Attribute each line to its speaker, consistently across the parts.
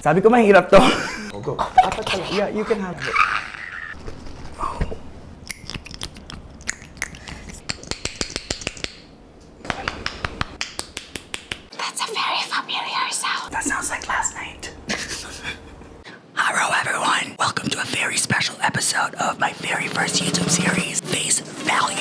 Speaker 1: Sabi ko mahirap to. Oh, go. Apat pala. Yeah, you can have it.
Speaker 2: That's a very familiar sound.
Speaker 1: That sounds like last night. Hello everyone. Welcome to a very special episode of my very first YouTube series, Face Value.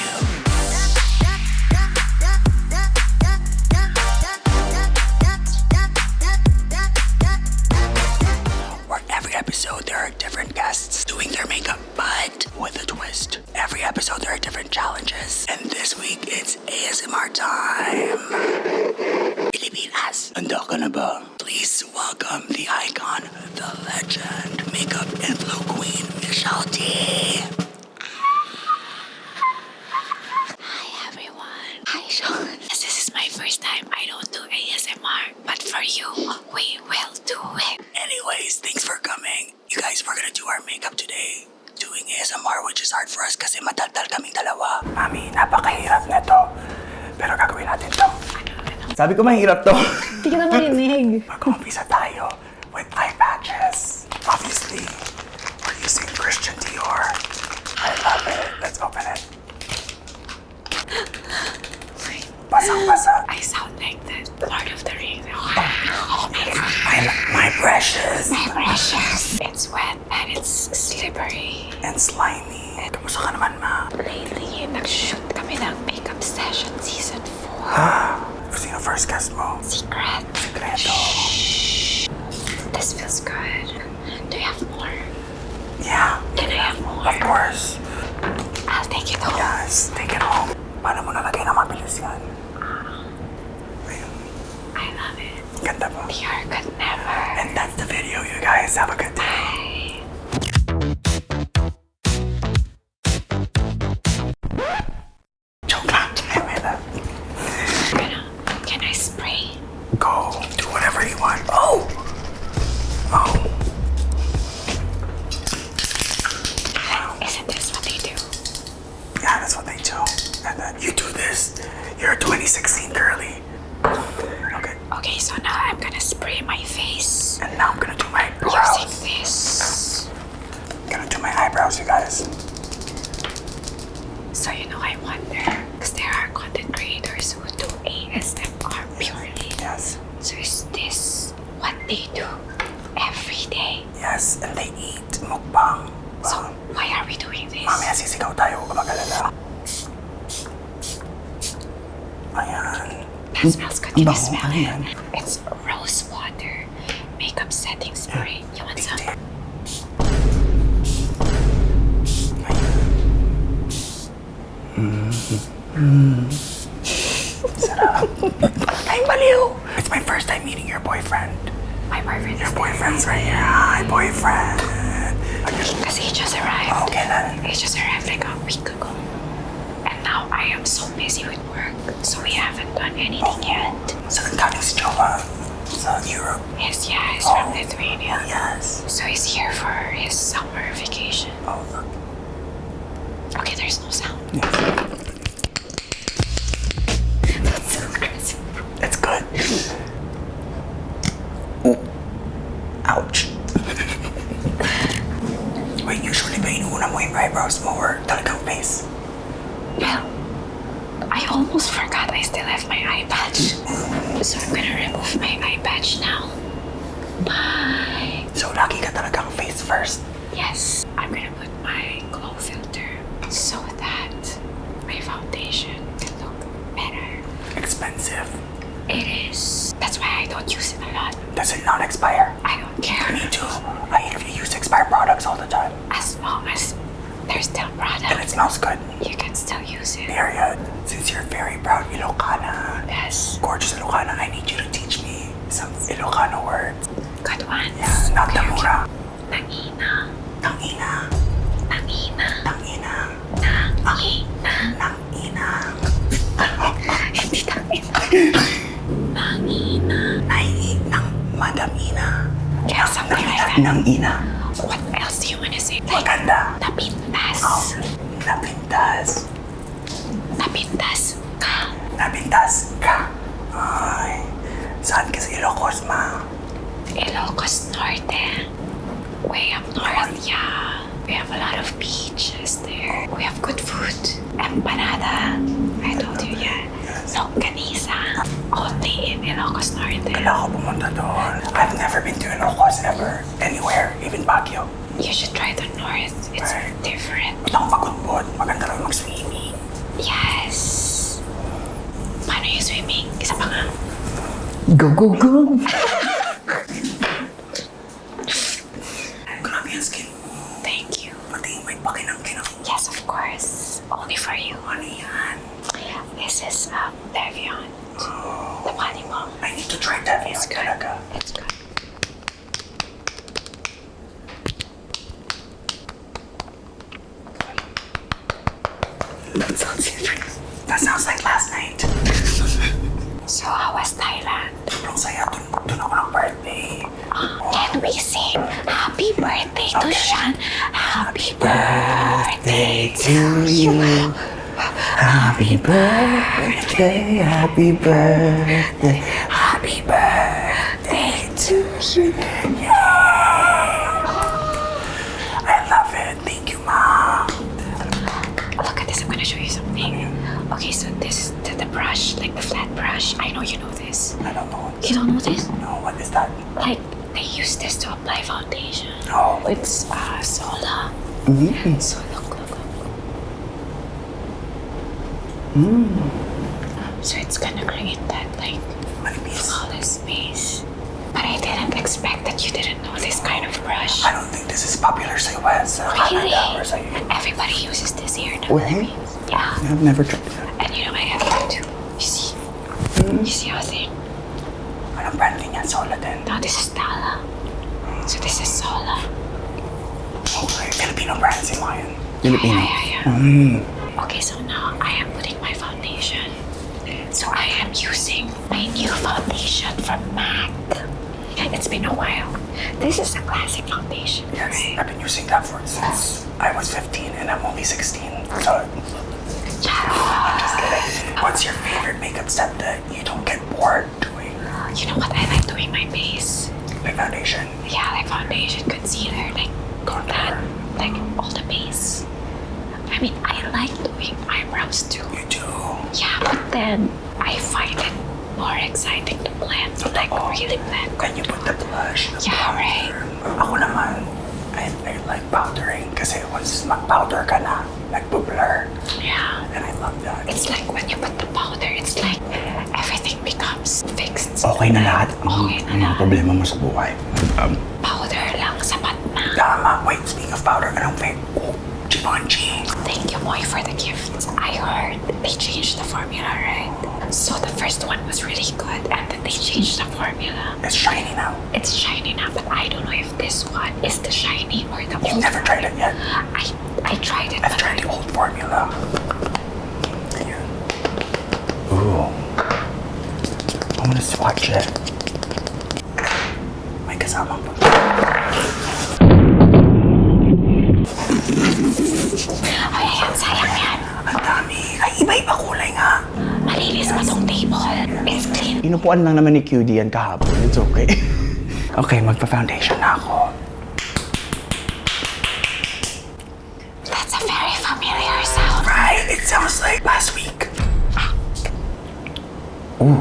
Speaker 1: Episode there are different guests doing their makeup, but with a twist. Every episode there are different challenges, and this week it's ASMR time. Pilipinas, handa ka na ba? Please welcome the icon, the legend, makeup and flow queen, Michelle D.
Speaker 2: Hi everyone. Hi Sean. This is my first time. I don't do ASMR, but for you, we will do it.
Speaker 1: Anyways, thanks for coming. You guys, we're gonna do our makeup today. Doing ASMR, which is hard for us kasi madaldal kaming dalawa. Mami, napakahirap na to. Pero gagawin natin to. Sabi ko mahirap to.
Speaker 3: Hindi ka na marinig.
Speaker 1: Mag-umpisa tayo with eye patches. Obviously, we're using Christian Dior. I love it. Let's open it. Basang-basa.
Speaker 2: I sound like the Lord of the Rings.
Speaker 1: Oh my God. My precious.
Speaker 2: My precious. It's wet and it's slippery.
Speaker 1: And slimy. Kamusta ka naman, ma?
Speaker 2: Lately, nag-shoot kami ng makeup session season 4.
Speaker 1: Sino first guest mo?
Speaker 2: Secret.
Speaker 1: Secreto.
Speaker 2: This feels good. Do you have more?
Speaker 1: Yeah.
Speaker 2: Can I have more?
Speaker 1: Of course.
Speaker 2: I'll take it home.
Speaker 1: Yes, take it home. Paano mo nalagay na mabilis yan? Ayun.
Speaker 2: I love it.
Speaker 1: Ganda mo.
Speaker 2: Pure good never.
Speaker 1: And that's the video, you guys. Have a good day.
Speaker 2: Bye.
Speaker 1: Joke lang.
Speaker 2: Can I spray?
Speaker 1: Go. Do whatever you want. Oh! Oh.
Speaker 2: Isn't this what they do?
Speaker 1: Yeah, that's what they do. And then you do this. You're a 2016 girly. Okay.
Speaker 2: Okay, so now I'm gonna spray my face
Speaker 1: And now I'm gonna do my
Speaker 2: using
Speaker 1: brows.
Speaker 2: this.
Speaker 1: Gonna do my eyebrows, you guys.
Speaker 2: So I wonder, because there are content creators who do ASMR purely.
Speaker 1: Yes.
Speaker 2: So is this what they do every day?
Speaker 1: Yes, and they eat mukbang.
Speaker 2: So why are we doing this?
Speaker 1: Mamaya sisigaw tayo, huwag ka mag-alala. Ayan.
Speaker 2: That smells good. Can you
Speaker 1: Bango,
Speaker 2: smell
Speaker 1: ano
Speaker 2: it?
Speaker 1: yan?
Speaker 2: It's rose water makeup setting spray. You want some?
Speaker 1: Sarap. Tayong baliw. It's my first time meeting your boyfriend.
Speaker 2: My boyfriend
Speaker 1: Your
Speaker 2: is
Speaker 1: boyfriend's right here. Hi, boyfriend.
Speaker 2: because he just arrived.
Speaker 1: Oh, kailan?
Speaker 2: He just arrived like a week ago. And now I am so busy with work, so we haven't done anything yet.
Speaker 1: Saan galing si Jowa? Sa Europe.
Speaker 2: Yes, yeah, he's from Lithuania.
Speaker 1: Yes.
Speaker 2: So he's here for his summer vacation.
Speaker 1: Oh, look.
Speaker 2: Okay, there's no sound.
Speaker 1: Yes.
Speaker 2: That's so crazy.
Speaker 1: It's good. Ooh. Ouch. Wait, usually ba inuuna mo yung eyebrows mo or talagang face?
Speaker 2: Well, I almost forgot I still have my eye patch. So I'm gonna remove my eye patch now. Bye.
Speaker 1: So, lagi ka talagang face first.
Speaker 2: Yes, I'm gonna put my glow filter so that my foundation can look better.
Speaker 1: Expensive.
Speaker 2: It is. That's why I don't use it a lot.
Speaker 1: Does it not expire?
Speaker 2: I don't care.
Speaker 1: Me too. I use expired products all the time.
Speaker 2: As long as there's still
Speaker 1: And
Speaker 2: product,
Speaker 1: it smells good.
Speaker 2: you can still use it.
Speaker 1: Period. Since you're very proud Ilocana,
Speaker 2: Yes.
Speaker 1: gorgeous Ilocana, I need you to teach me some Ilocano words.
Speaker 2: Good ones.
Speaker 1: Yeah, not the mura.
Speaker 2: Nangina.
Speaker 1: Tangina.
Speaker 2: Nangina.
Speaker 1: Tangina.
Speaker 2: Nangina.
Speaker 1: Nangina.
Speaker 2: Hindi tangina. Nangina.
Speaker 1: Nai ng madamina.
Speaker 2: Yeah, something like that.
Speaker 1: Nang ina.
Speaker 2: What else do you want to say? Like,
Speaker 1: Maganda.
Speaker 2: napintas.
Speaker 1: Oh, napintas.
Speaker 2: Napintas ka.
Speaker 1: Napintas ka. Ay, saan ka sa Ilocos, ma?
Speaker 2: Ilocos Norte. Way up north, yeah. We have a lot of beaches there. We have good food. Empanada. I told you, yeah. Longanisa. Only in Ilocos Norte.
Speaker 1: Kailangan ko pumunta doon. I've never been to Ilocos ever. Anywhere, even Baguio.
Speaker 2: You should try the north. It's
Speaker 1: Right.
Speaker 2: different.
Speaker 1: Ba't ako magudbod? Maganda lang mag-swimming.
Speaker 2: Yes. Paano yung swimming? Isa pa nga.
Speaker 1: Go, go, go! Grabe yung skin mo.
Speaker 2: Thank you.
Speaker 1: Pati may pakinang-kinang.
Speaker 2: Yes, of course. Only for you.
Speaker 1: Ano yan?
Speaker 2: This is Devion. The body bomb.
Speaker 1: I need to try that.
Speaker 2: It's good.
Speaker 1: Talaga.
Speaker 2: It's good.
Speaker 1: That sounds like last night.
Speaker 2: So, how was Thailand?
Speaker 1: Sobrang saya. Doon ako ng birthday.
Speaker 2: Can we sing happy birthday to Sean? Happy birthday
Speaker 1: to you. Happy birthday, happy birthday, happy birthday to you. I love it. Thank you, Mom.
Speaker 2: Look at this, I'm gonna show you something. Okay, so this the brush, like the flat brush. I know you know this.
Speaker 1: I don't know.
Speaker 2: You don't know this?
Speaker 1: No, what is that?
Speaker 2: Like, they use this to apply foundation.
Speaker 1: Oh.
Speaker 2: It's Sola. So look. So it's gonna create that like
Speaker 1: Manipis.
Speaker 2: flawless space. But I didn't expect that you didn't know this kind of brush.
Speaker 1: I don't think this is popular sa US.
Speaker 2: Really?
Speaker 1: Canada or sa
Speaker 2: Everybody uses this here in the
Speaker 1: Really?
Speaker 2: Philippines. Yeah.
Speaker 1: I've never tried that.
Speaker 2: And you know I have that too. You see? You see how thin?
Speaker 1: Anong brand din yan? Sola din.
Speaker 2: No, this is Tala. So this is Sola.
Speaker 1: Okay. Filipino brand si Mayan.
Speaker 2: Yeah. Okay, so now I am putting my foundation. So I am using my new foundation from MAC. It's been a while. This is a classic foundation.
Speaker 1: Yes,
Speaker 2: Right?
Speaker 1: I've been using that since I was 15 and I'm only 16. So, just kidding. What's your favorite makeup step that you don't get bored doing?
Speaker 2: You know what? I like doing my base.
Speaker 1: Like foundation.
Speaker 2: Yeah, like foundation, concealer, like that. Like all the base. I mean, I like doing eyebrows too.
Speaker 1: You do.
Speaker 2: Yeah, but then I find it more exciting to blend. Like really blend.
Speaker 1: Then you put the blush. The
Speaker 2: Yeah,
Speaker 1: powder.
Speaker 2: right.
Speaker 1: Ako naman, I like powdering kasi once mag-powder ka na, nag-blur.
Speaker 2: Yeah.
Speaker 1: And I love that.
Speaker 2: It's like when you put the powder, it's like everything becomes fixed.
Speaker 1: Okay na lahat.
Speaker 2: Okay na
Speaker 1: Ang mga
Speaker 2: lahat.
Speaker 1: problema mo sa buhay.
Speaker 2: Powder lang, sapat na.
Speaker 1: Tama. Wait, speaking of powder, anong fake? Oh, Givenchy.
Speaker 2: Thank you, Moy, for the gifts. I heard they changed the formula, right? So the first one was really good, and then they changed the formula.
Speaker 1: It's shiny now.
Speaker 2: It's shiny now, but I don't know if this one is the shiny or the
Speaker 1: You've
Speaker 2: old.
Speaker 1: never tried it yet.
Speaker 2: I tried it.
Speaker 1: I've
Speaker 2: but
Speaker 1: tried the old formula. Ayan. Ooh. I'm gonna swatch it. May kasamang pa.
Speaker 2: Ay, ayan, sayang yan.
Speaker 1: Ang dami. Ay, iba-iba kulay nga.
Speaker 2: Malinis pa tong table. It's clean.
Speaker 3: Inupuan lang naman ni QD yan kahapon. It's okay.
Speaker 1: Okay, magpa-foundation na ako.
Speaker 2: That's a very familiar sound.
Speaker 1: Right, it sounds like last week. Ooh.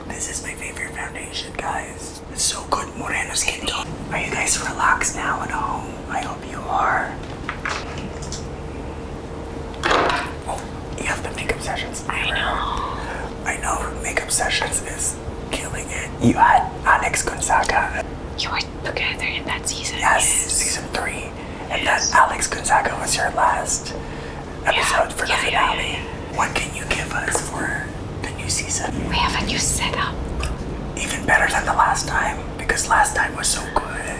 Speaker 1: This is my favorite foundation, guys. It's so good. Moreno skin tone. Are you guys relaxed now at home? I hope you are. Oh, you have the makeup sessions. I know makeup sessions is killing it. You had Alex Gonzaga.
Speaker 2: You were together in that season.
Speaker 1: Yes, season 3. And that Alex Gonzaga was your last episode for the finale. What can you give us for the new season?
Speaker 2: We have a new setup.
Speaker 1: Even better than the last time, because last time was so good.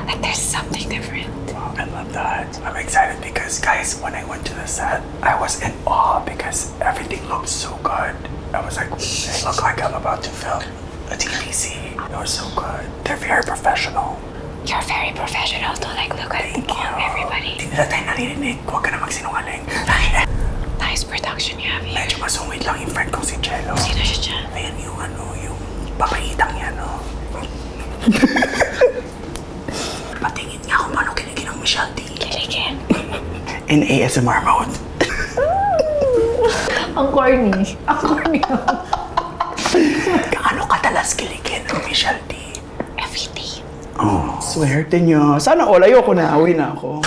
Speaker 2: Like there's something different.
Speaker 1: Wow, I love that. I'm excited because, guys, when I went to the set, I was in awe because everything looked so good. I was like, it looked like I'm about to film a TVC. It was so good. They're very professional.
Speaker 2: You're very professional to like look at everybody.
Speaker 1: Hindi nila tayo naririnig. Huwag ka na magsinungaling.
Speaker 2: Nice production you have here.
Speaker 1: Medyo masungit lang yung friend kong si Jello.
Speaker 2: Sino siya dyan?
Speaker 1: Ayan yung yung papaitang yan, no?
Speaker 3: in ASMR mode.
Speaker 2: Ang corny. Ang corny.
Speaker 3: Gaano kadalas kiligin ang Michelle D?
Speaker 2: Everyday.
Speaker 3: Oh, swerte nyo. Sana all, ayoko na. Uwi na ako.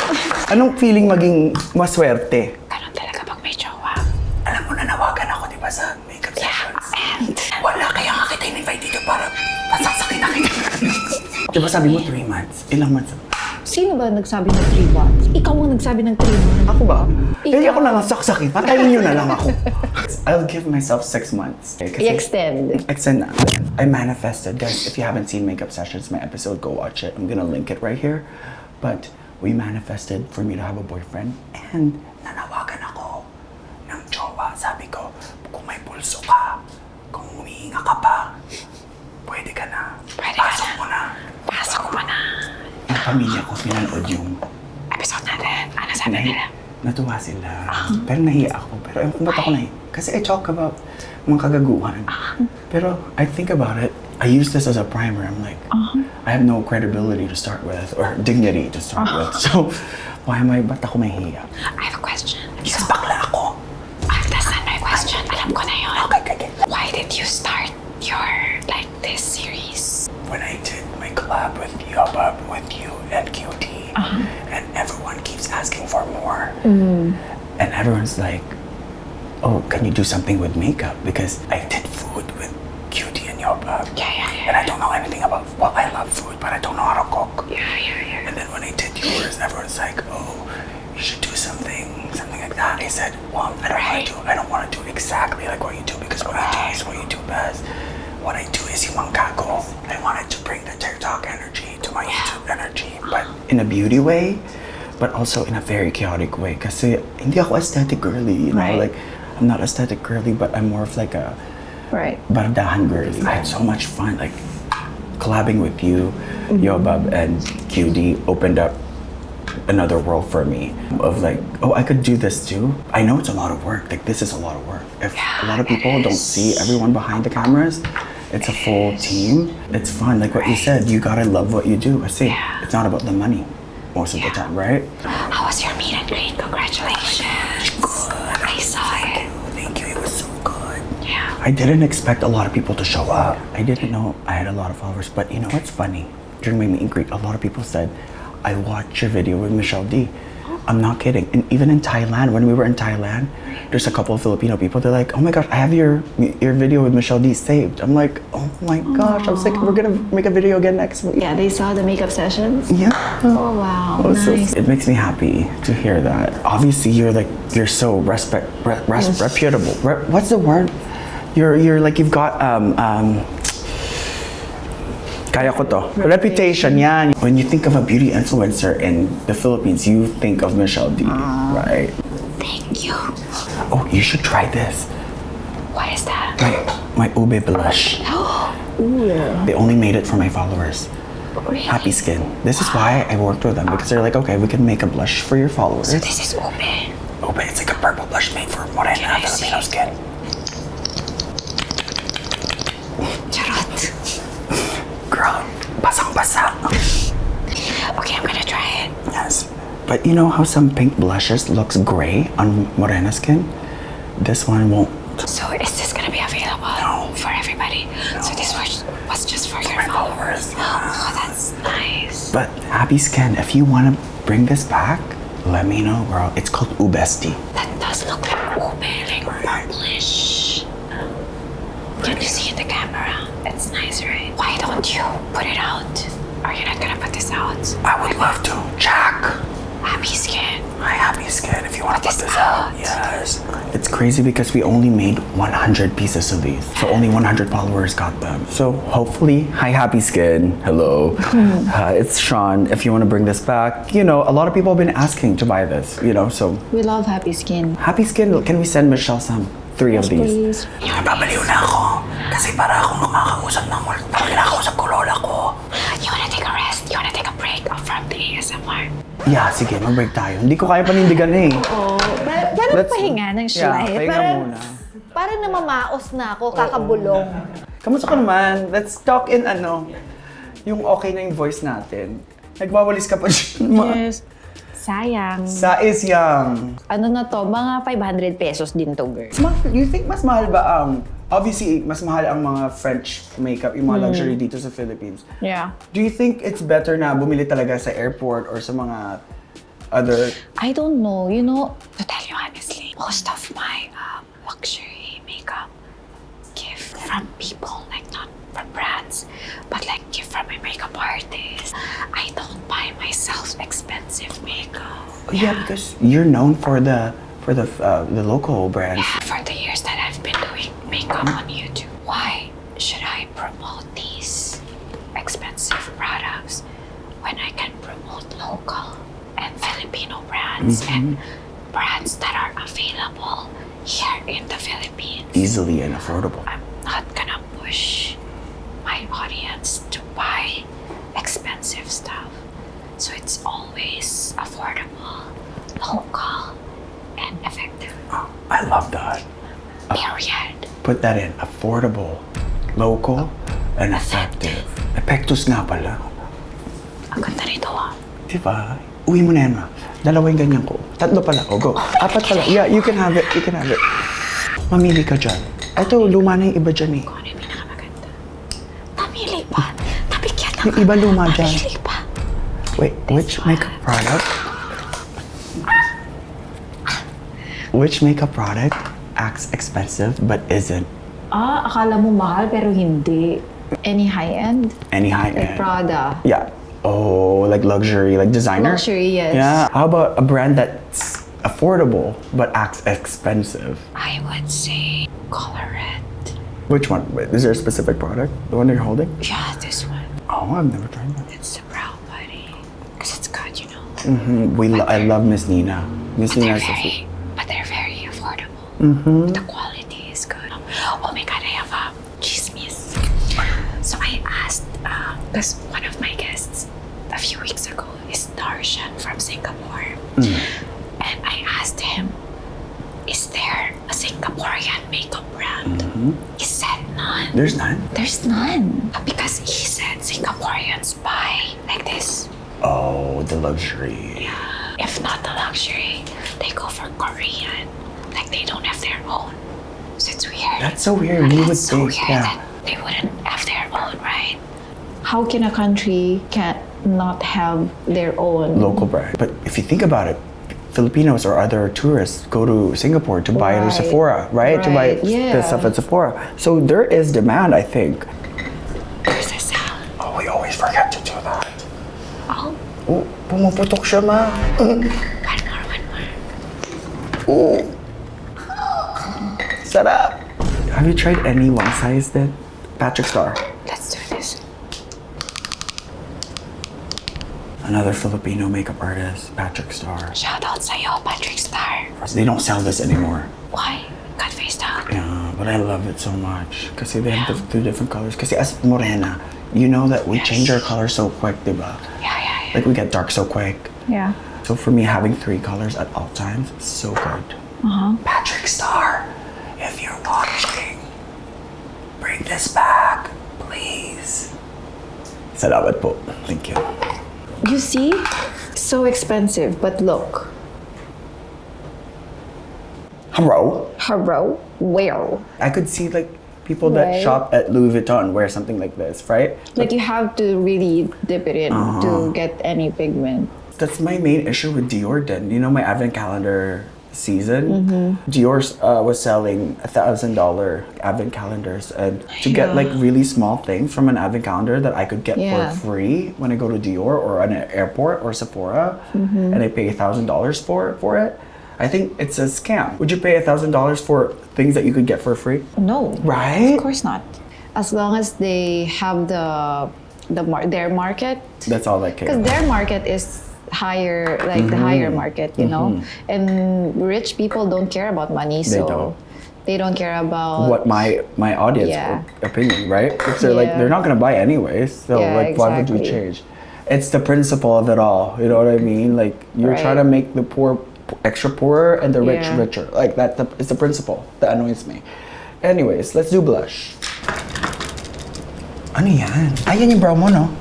Speaker 3: Anong feeling maging maswerte?
Speaker 2: Ganon talaga pag may jowa.
Speaker 1: Alam mo, nanawagan ako, di ba, sa makeup sessions?
Speaker 2: And
Speaker 1: Wala, kaya nga kita in-invite dito para pasaksakin na kita.
Speaker 3: Di ba sabi mo 3 months? Ilang months?
Speaker 2: sino ba nagsabi ng 3 months? Ikaw ang nagsabi ng 3 months.
Speaker 3: Ako ba?
Speaker 2: Ikaw.
Speaker 3: Hindi ako nangasaksakin. Patayin nyo na lang ako. I'll give myself 6 months. Okay, kasi-
Speaker 2: I-extend.
Speaker 3: Extend na. I manifested. Guys, if you haven't seen Makeup Sessions, my episode, go watch it. I'm gonna link it right here. But we manifested for me to have a boyfriend. And
Speaker 1: Nanawagan ako ng jowa. Sabi ko, kung may pulso ka, kung humihinga ka pa, pwede ka na.
Speaker 2: Pwede ka
Speaker 1: Pasok
Speaker 2: na.
Speaker 1: mo na.
Speaker 2: Pasok mo na.
Speaker 3: yung pamilya ko, pinanood yung
Speaker 2: Episode natin. Ano sabi nila?
Speaker 3: natuwa sila. Pero nahiya ako. Pero ewan ko ba't ako nahiya? Kasi I talk about mga kagaguhan. Pero I think about it, I use this as a primer. I'm like, I have no credibility to start with or dignity to start with. So, ba't ako mahiya?
Speaker 2: I have a question.
Speaker 1: Yes, bakla ako.
Speaker 2: That's not my question. Alam ko na yun.
Speaker 1: Okay.
Speaker 2: Why did you start your, this series?
Speaker 1: When I did my collab with Yobab, with you and QT, and everyone keeps asking for more.
Speaker 3: And everyone's like, oh, can you do something with makeup? Because
Speaker 1: I did food with QT and Yobab.
Speaker 2: Yeah.
Speaker 1: And I don't know anything about, well, I love food, but I don't know how to cook.
Speaker 2: Yeah.
Speaker 1: And then when I did yours, everyone's like, oh, you should do something like that. I said, well, I don't want to do exactly like what you do, because what I do is what you do best. What I do is yung mangkago. I wanted to bring the TikTok energy to my YouTube energy, but
Speaker 3: in a beauty way, but also in a very chaotic way. Kasi hindi ako aesthetic girly, you know?
Speaker 2: Right.
Speaker 3: Like, I'm not aesthetic girly, but I'm more of like a
Speaker 2: Right.
Speaker 3: bardahan girly. I had so much fun, like, collabing with you, Yobab, and QD opened up another world for me of like, oh, I could do this too. I know it's a lot of work. Like, this is a lot of work. If a lot of people don't see everyone behind the cameras, it's a full team. It's fun. Like what you said, you gotta love what you do. I see. It's not about the money most of the time, right?
Speaker 2: How was your meet and greet? Congratulations.
Speaker 1: good.
Speaker 2: I saw it.
Speaker 1: Thank you. It was so good.
Speaker 2: Yeah.
Speaker 3: I didn't expect a lot of people to show up. I didn't know I had a lot of followers, but you know what's funny? During my meet and greet, a lot of people said, I watched your video with Michelle D. I'm not kidding. And even in Thailand, when we were in Thailand, there's a couple of Filipino people. They're like, oh my gosh, I have your video with Michelle D saved. I'm like, oh my gosh. I was like, we're gonna make a video again next week.
Speaker 2: Yeah, they saw the makeup sessions.
Speaker 3: Yeah.
Speaker 2: Oh wow,
Speaker 3: Oh, so
Speaker 2: nice.
Speaker 3: it makes me happy to hear that. Obviously, you're so reputable. What's the word? You're like, you've got kaya ko to. Reputation, yan. When you think of a beauty influencer in the Philippines, you think of Michelle D, right?
Speaker 2: Thank you.
Speaker 3: Oh, you should try this.
Speaker 2: What is that?
Speaker 3: My ube blush.
Speaker 2: Ooh.
Speaker 3: They only made it for my followers.
Speaker 2: Really?
Speaker 3: Happy Skin. This is why I worked with them, because they're like, okay, we can make a blush for your followers.
Speaker 2: So this is ube.
Speaker 1: Oh, but it's like a purple blush made for morena
Speaker 2: Can I see?
Speaker 1: Filipino skin.
Speaker 2: Charot.
Speaker 1: Girl, basang-basa.
Speaker 2: Okay, I'm gonna try it.
Speaker 3: Yes. But you know how some pink blushes looks gray on morena skin? This one won't.
Speaker 2: So is this gonna be available for everybody? So this was just for your followers. Oh, that's nice.
Speaker 3: But Happy Skin, if you want to bring this back, let me know, girl. It's called Ubesti.
Speaker 2: That does look like ube, like purplish. Can you see in the camera? It's nice, right? Why don't you put it out? Are you not gonna put this out?
Speaker 1: I would love to. Jack.
Speaker 2: Happy Skin.
Speaker 1: My happy skin, if you want to put this out. Yes.
Speaker 3: It's crazy because we only made 100 pieces of these. So only 100 followers got them. So hopefully, hi Happy Skin. Hello. It's Sean. If you want to bring this back, you know, a lot of people have been asking to buy this, you know, so
Speaker 2: We love Happy Skin.
Speaker 3: Happy Skin, can we send Michelle some? 3 of these.
Speaker 1: Nababaliw na ako. Kasi para akong kumakausap ng parang kinakausap ko lola ko.
Speaker 2: You wanna take a rest? You wanna take a break from the ASMR?
Speaker 3: Yeah, sige, mag-break tayo. Hindi ko kaya panindigan eh.
Speaker 4: Oo. Pero
Speaker 3: Let's-
Speaker 4: pahinga ng
Speaker 3: Yeah,
Speaker 4: slide.
Speaker 3: pahinga muna.
Speaker 4: Parang namamaos na ako, kakabulong.
Speaker 3: Kamusta ka naman? Let's talk in yung okay na yung voice natin. Nagwawalis ka pa dyan.
Speaker 4: Yes.
Speaker 2: Sayang.
Speaker 3: Sais yang.
Speaker 2: Ano na to? Mga 500 pesos din to, girl.
Speaker 3: You think mas mahal ba ang... Obviously, mas mahal ang mga French makeup, yung mga luxury dito sa Philippines.
Speaker 2: Yeah.
Speaker 3: Do you think it's better na bumili talaga sa airport or sa mga other...
Speaker 2: I don't know. You know, to tell you honestly, most of my luxury makeup gift from people, like not from brands, but like gift from my makeup artist. I don't buy myself expensive makeup.
Speaker 3: Yeah, because you're known for the local brands.
Speaker 2: Yeah, for the years that I've been doing makeup on YouTube. Why should I promote these expensive products when I can promote local and Filipino brands and brands that are available here in the Philippines?
Speaker 3: Easily and affordable.
Speaker 2: I'm not gonna push my audience to buy expensive stuff. So it's always affordable, local, and effective.
Speaker 3: Oh, I love that.
Speaker 2: Period.
Speaker 3: Put that in. Affordable, local, and effective. Epektos nga pala.
Speaker 2: Ang ganda nito
Speaker 3: Diba? Uwi mo na yan, ma. Dalawa yung ganyan ko. Tatlo pala. O, go. Apat pala. Yeah, you can have it. You can have it. Mamili ka dyan. Ito, luma na yung iba dyan eh.
Speaker 2: Kung ano yung pinakamaganda. Namili pa. Nabigyan na
Speaker 3: Yung iba luma dyan.
Speaker 2: Namili pa.
Speaker 3: Wait, which makeup product? Which makeup product acts expensive but isn't?
Speaker 2: Akala mo mahal pero hindi. Any high-end?
Speaker 3: Any high-end?
Speaker 2: Like Prada.
Speaker 3: Yeah. Oh, like luxury, like designer?
Speaker 2: Luxury, yes.
Speaker 3: Yeah. How about a brand that's affordable but acts expensive?
Speaker 2: I would say Colorette.
Speaker 3: Which one? Wait, is there a specific product? The one you're holding?
Speaker 2: Yeah, this one.
Speaker 3: Oh, I've never tried that.
Speaker 2: It's the brow buddy. Because it's good, you know.
Speaker 3: I love Miss Nina. Miss Nina is so sweet.
Speaker 2: But they're very affordable. The quality is good. Oh my god, I have a chismis. So I asked, because one of my guests a few weeks ago is Darshan from Singapore. And I asked him, is there a Singaporean makeup brand? He said none.
Speaker 3: There's none?
Speaker 2: There's none. Because he said Singaporeans buy like this.
Speaker 3: Oh, the luxury.
Speaker 2: If not the luxury, they go for Korean. Like they don't have their own. So it's weird.
Speaker 3: That's so weird. You would
Speaker 2: That's so
Speaker 3: think,
Speaker 2: weird
Speaker 3: yeah.
Speaker 2: that they wouldn't have their own, right? How can a country not have their own
Speaker 3: Local brand. But if you think about it, Filipinos or other tourists go to Singapore to buy at
Speaker 2: Right.
Speaker 3: Sephora, right? To buy
Speaker 2: Right,
Speaker 3: the stuff at Sephora. So there is demand, I think.
Speaker 2: There's a sound.
Speaker 3: Oh, we always forget to do that.
Speaker 2: Oh,
Speaker 3: Oh, pumuputok siya, ma.
Speaker 2: one more.
Speaker 3: Oh. Sarap. Have you tried any one size then? Patrick Star.
Speaker 2: Let's do this.
Speaker 3: Another Filipino makeup artist, Patrick Star.
Speaker 2: Shout out sa'yo, Patrick Star.
Speaker 3: They don't sell this anymore.
Speaker 2: Why? Got faced up.
Speaker 3: Yeah, but I love it so much. Kasi they have two different colors. Kasi as morena, you know that we change our color so quick, diba?
Speaker 2: Yeah.
Speaker 3: Like we get dark so quick.
Speaker 2: Yeah.
Speaker 3: So for me, having 3 colors at all times is so good.
Speaker 1: Patrick Star, if you're watching, bring this back, please.
Speaker 3: Salamat po. Thank you.
Speaker 2: You see? So expensive, but look.
Speaker 3: Hello?
Speaker 2: Hello? Where?
Speaker 3: I could see like people that
Speaker 2: Right.
Speaker 3: shop at Louis Vuitton wear something like this, right?
Speaker 2: Like you have to really dip it in to get any pigment.
Speaker 3: That's my main issue with Dior then. You know my advent calendar season? Dior was selling $1,000 advent calendars, and to get like really small things from an advent calendar that I could get for free when I go to Dior or an airport or Sephora, and I pay $1,000 for it, I think it's a scam. Would you pay $1,000 for things that you could get for free?
Speaker 2: No.
Speaker 3: Right?
Speaker 2: Of course not. As long as they have their market,
Speaker 3: That's all that
Speaker 2: because
Speaker 3: cares.
Speaker 2: their market is higher, like the higher market, you know. And rich people don't care about money, so
Speaker 3: don't.
Speaker 2: they don't care about
Speaker 3: What my audience
Speaker 2: Yeah.
Speaker 3: opinion, right? Because they're like
Speaker 2: Yeah.
Speaker 3: they're not gonna buy anyways. So
Speaker 2: Yeah,
Speaker 3: like why would you
Speaker 2: exactly.
Speaker 3: change? It's the principle of it all. You know what I mean? Like you're trying to
Speaker 2: Right.
Speaker 3: make the poor extra poorer and the rich
Speaker 2: Yeah.
Speaker 3: richer. Like it's the principle that annoys me. Anyways, let's do blush. Ano yan? Ayan yung brow mo, no?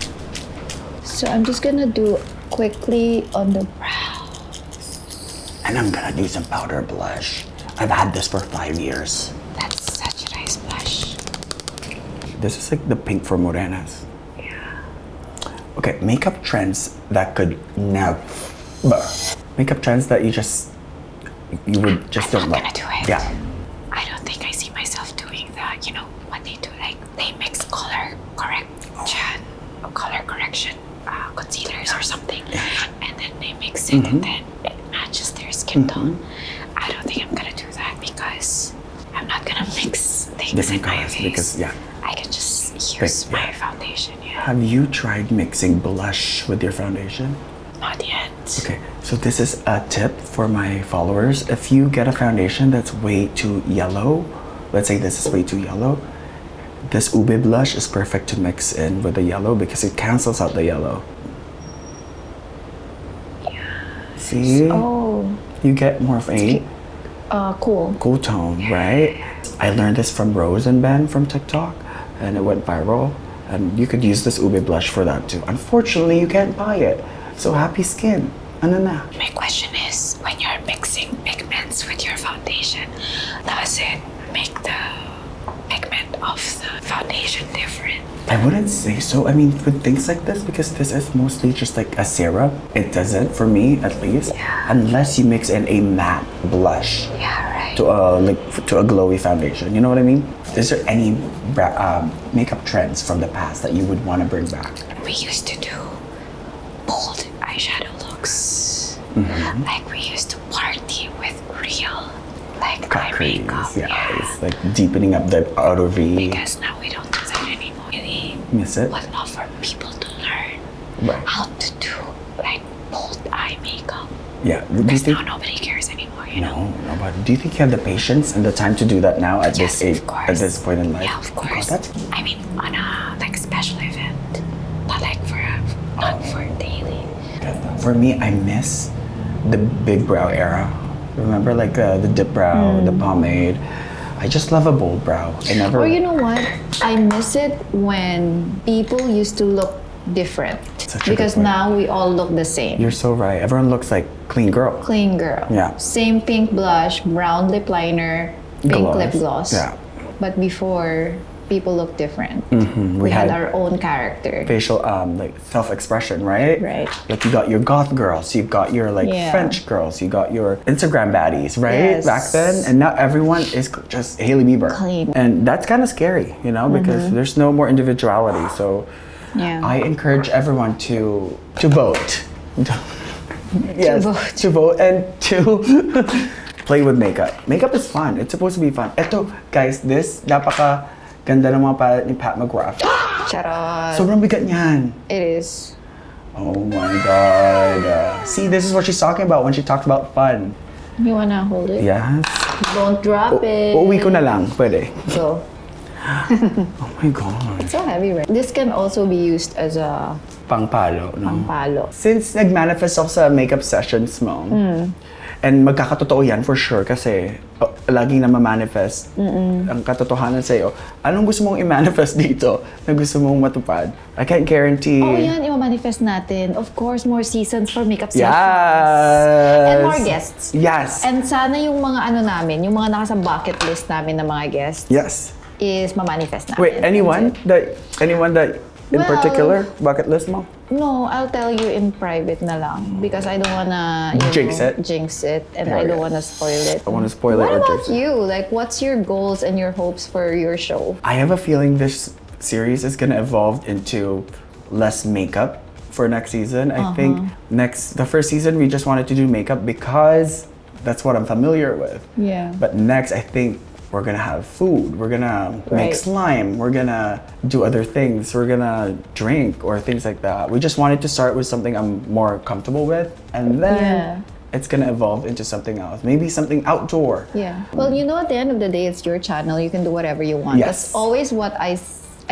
Speaker 2: So I'm just gonna do quickly on the brow.
Speaker 3: And I'm gonna do some powder blush. I've had this for 5 years.
Speaker 2: That's such a nice blush.
Speaker 3: This is like the pink for morenas.
Speaker 2: Yeah.
Speaker 3: Okay, makeup trends that could never. Makeup trends that you would just
Speaker 2: I'm
Speaker 3: don't
Speaker 2: not
Speaker 3: like.
Speaker 2: gonna do it.
Speaker 3: Yeah.
Speaker 2: I don't think I see myself doing that. You know what they do? Like they mix color correction concealers or something, and then they mix it, and then it matches their skin tone. I don't think I'm gonna do that because I'm not gonna mix things
Speaker 3: Different
Speaker 2: in my
Speaker 3: colors
Speaker 2: face.
Speaker 3: because yeah.
Speaker 2: I can just use
Speaker 3: Pick,
Speaker 2: my
Speaker 3: yeah.
Speaker 2: foundation. Yeah.
Speaker 3: Have you tried mixing blush with your foundation?
Speaker 2: Not yet.
Speaker 3: Okay, so this is a tip for my followers. If you get a foundation that's way too yellow, let's say this is way too yellow, this ube blush is perfect to mix in with the yellow because it cancels out the yellow. See?
Speaker 4: Oh,
Speaker 3: You get more of a
Speaker 4: cool.
Speaker 3: cool tone, right? I learned this from Rose and Ben from TikTok, and it went viral. And you could use this ube blush for that too. Unfortunately, you can't buy it. So happy skin. Ano na?
Speaker 2: My question is, when you're mixing pigments with your foundation, does it make the pigment of the foundation different?
Speaker 3: I wouldn't say so. I mean, with things like this, because this is mostly just like a syrup, it doesn't, for me at least, unless you mix in a matte blush
Speaker 2: Yeah, right.
Speaker 3: to a glowy foundation. You know what I mean? Is there any makeup trends from the past that you would want to bring back?
Speaker 2: We used to do bold eyeshadow looks. Like we used to party with real, like eye makeup.
Speaker 3: Yeah, it's like deepening up the outer V.
Speaker 2: Because now we don't do that anymore. Really
Speaker 3: Miss it?
Speaker 2: would love for people to learn
Speaker 3: Right.
Speaker 2: how to do like bold eye makeup.
Speaker 3: Yeah. Do you
Speaker 2: Because
Speaker 3: think?
Speaker 2: now nobody cares anymore, you know?
Speaker 3: No, but do you think you have the patience and the time to do that now at
Speaker 2: Yes,
Speaker 3: this age,
Speaker 2: of course.
Speaker 3: at this point in life?
Speaker 2: Yeah, of course.
Speaker 3: Oh, that's
Speaker 2: I mean, on a like special event, not like not for daily.
Speaker 3: For me, I miss the big brow era. Remember, like the dip brow, the pomade. I just love a bold brow. I never.
Speaker 4: Or you know what? I miss it when people used to look different.
Speaker 3: Such a good
Speaker 4: Because
Speaker 3: point.
Speaker 4: now we all look the same.
Speaker 3: You're so right. Everyone looks like clean girl.
Speaker 4: Clean girl.
Speaker 3: Yeah.
Speaker 4: Same pink blush, brown lip liner, pink
Speaker 3: Gloss.
Speaker 4: lip gloss.
Speaker 3: Yeah.
Speaker 4: But before, people look different.
Speaker 3: We
Speaker 4: We had
Speaker 3: had
Speaker 4: our own character.
Speaker 3: facial like self-expression, right?
Speaker 4: Right.
Speaker 3: Like you got your goth girls, you got your like
Speaker 4: Yeah.
Speaker 3: French girls, you got your Instagram baddies, right?
Speaker 4: Yes.
Speaker 3: Back then, and now everyone is just Hailey Bieber.
Speaker 4: Clean.
Speaker 3: And that's kind of scary, you know, because there's no more individuality. So
Speaker 4: Yeah.
Speaker 3: I encourage everyone to vote. Yes,
Speaker 4: vote.
Speaker 3: to vote and to play with makeup. Makeup is fun. It's supposed to be fun. Eto, guys, this napaka ganda ng mga palette ni Pat McGrath.
Speaker 4: Charot.
Speaker 3: Sobrang bigat niyan.
Speaker 4: It is.
Speaker 3: Oh my God. See, this is what she's talking about when she talks about fun.
Speaker 4: You wanna hold it?
Speaker 3: Yes.
Speaker 4: Don't drop it.
Speaker 3: Uuwi ko na lang. Pwede.
Speaker 4: Go.
Speaker 3: Oh my God.
Speaker 4: So heavy, right? This can also be used as a
Speaker 3: Pangpalo, no?
Speaker 4: palo.
Speaker 3: Since nag-manifest ako sa makeup sessions mo, and magkakatotoo yan for sure kasi laging na ma-manifest ang katotohanan sa'yo, anong gusto mong i-manifest dito na gusto mong matupad? I can't guarantee.
Speaker 4: Oh, yan, i-manifest natin. Of course, more seasons for makeup sessions.
Speaker 3: Yes!
Speaker 4: And more guests.
Speaker 3: Yes!
Speaker 4: And sana yung mga ano namin, yung mga nasa bucket list namin na mga guests
Speaker 3: Yes!
Speaker 4: is ma-manifest namin.
Speaker 3: Wait, anyone that in
Speaker 4: Well,
Speaker 3: particular bucket list mo?
Speaker 4: No, I'll tell you in private na lang because I don't wanna
Speaker 3: Jinx it?
Speaker 4: jinx it, and
Speaker 3: Yeah,
Speaker 4: I don't
Speaker 3: yeah.
Speaker 4: wanna spoil it.
Speaker 3: I wanna spoil it
Speaker 4: What
Speaker 3: or
Speaker 4: about
Speaker 3: jinx it.
Speaker 4: you? Like, what's your goals and your hopes for your show?
Speaker 3: I have a feeling this series is gonna evolve into less makeup for next season. I think the first season we just wanted to do makeup because that's what I'm familiar with.
Speaker 4: Yeah.
Speaker 3: But next, I think we're gonna have food. We're gonna make
Speaker 4: Right.
Speaker 3: slime. We're gonna do other things. We're gonna drink or things like that. We just wanted to start with something I'm more comfortable with, and then
Speaker 4: Yeah.
Speaker 3: it's gonna evolve into something else. Maybe something outdoor.
Speaker 4: Yeah. Well, you know, at the end of the day, it's your channel. You can do whatever you want.
Speaker 3: Yes.
Speaker 4: That's always what I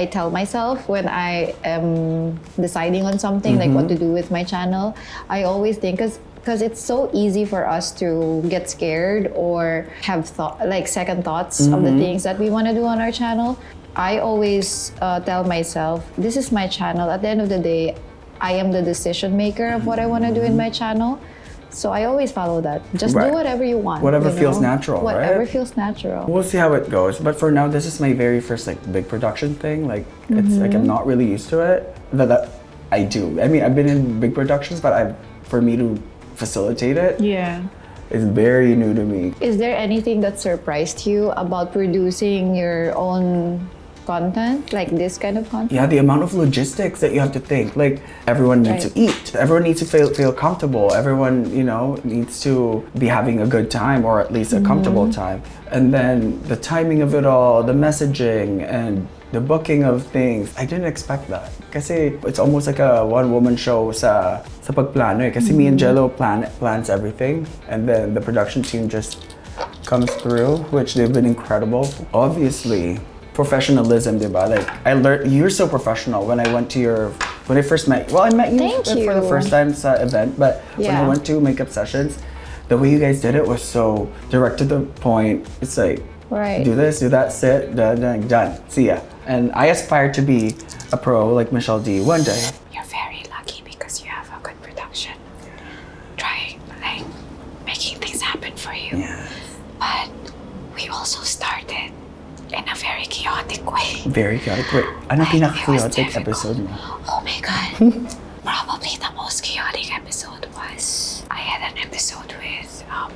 Speaker 4: tell myself when I am deciding on something, like what to do with my channel. I always think, because it's so easy for us to get scared or have second thoughts of the things that we want to do on our channel. I always tell myself, this is my channel. At the end of the day, I am the decision maker of what I want to do in my channel. So I always follow that. Just
Speaker 3: Right.
Speaker 4: do whatever you want.
Speaker 3: Whatever
Speaker 4: you
Speaker 3: feels
Speaker 4: know?
Speaker 3: natural,
Speaker 4: Whatever
Speaker 3: right?
Speaker 4: feels natural.
Speaker 3: We'll see how it goes. But for now, this is my very first like big production thing. Like it's like I'm not really used to it. That I do. I mean, I've been in big productions, but for me to facilitate it
Speaker 4: Yeah.
Speaker 3: is very new to me.
Speaker 4: Is there anything that surprised you about producing your own content, like this kind of content?
Speaker 3: Yeah, the amount of logistics that you have to think. Like everyone needs
Speaker 4: Right.
Speaker 3: to eat. Everyone needs to feel comfortable. Everyone, needs to be having a good time or at least a comfortable time. And then the timing of it all, the messaging and the booking of things. I didn't expect that. Kasi it's almost like a one-woman show sa pagplano eh. Kasi me and Jello plans everything and then the production team just comes through, which they've been incredible. Obviously, professionalism, diba? Like I learned you're so professional when I first met you. Well, I met you
Speaker 4: Thank
Speaker 3: for the
Speaker 4: you.
Speaker 3: first time sa event, but when I
Speaker 4: Yeah.
Speaker 3: went to makeup sessions, the way you guys did it was so direct to the point. It's like
Speaker 4: Right.
Speaker 3: do this, do that, sit, done, see ya. And I aspire to be a pro like Michelle D one day.
Speaker 2: You're very lucky because you have a good production. Trying, like, making things happen for you.
Speaker 3: Yeah.
Speaker 2: But we also started in a very chaotic way.
Speaker 3: Very chaotic. Wait, ano
Speaker 2: Like, it was
Speaker 3: pinaka-chaotic
Speaker 2: difficult.
Speaker 3: episode mo?
Speaker 2: Oh my god. Probably the most chaotic episode was I had an episode with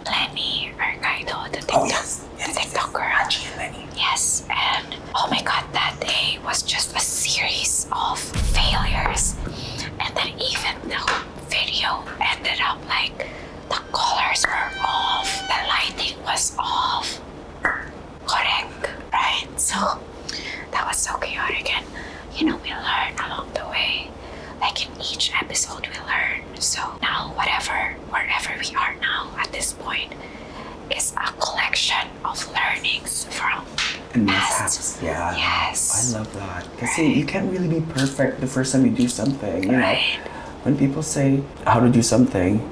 Speaker 2: Lenny Argaido, the TikTok, the TikTok girl. Yes, and oh my god, that day was just a series of failures. And then even the video ended up like the colors were off, the lighting was off. Correct, right? So that was so chaotic, and we learn along the way. Like in each episode we learn. So now wherever we are now at this point is a collection of learnings from
Speaker 3: And
Speaker 2: past.
Speaker 3: mishaps. Yeah.
Speaker 2: Yes.
Speaker 3: I love that. Because you can't really be perfect the first time you do something, you know.
Speaker 2: Right.
Speaker 3: When people say how to do something,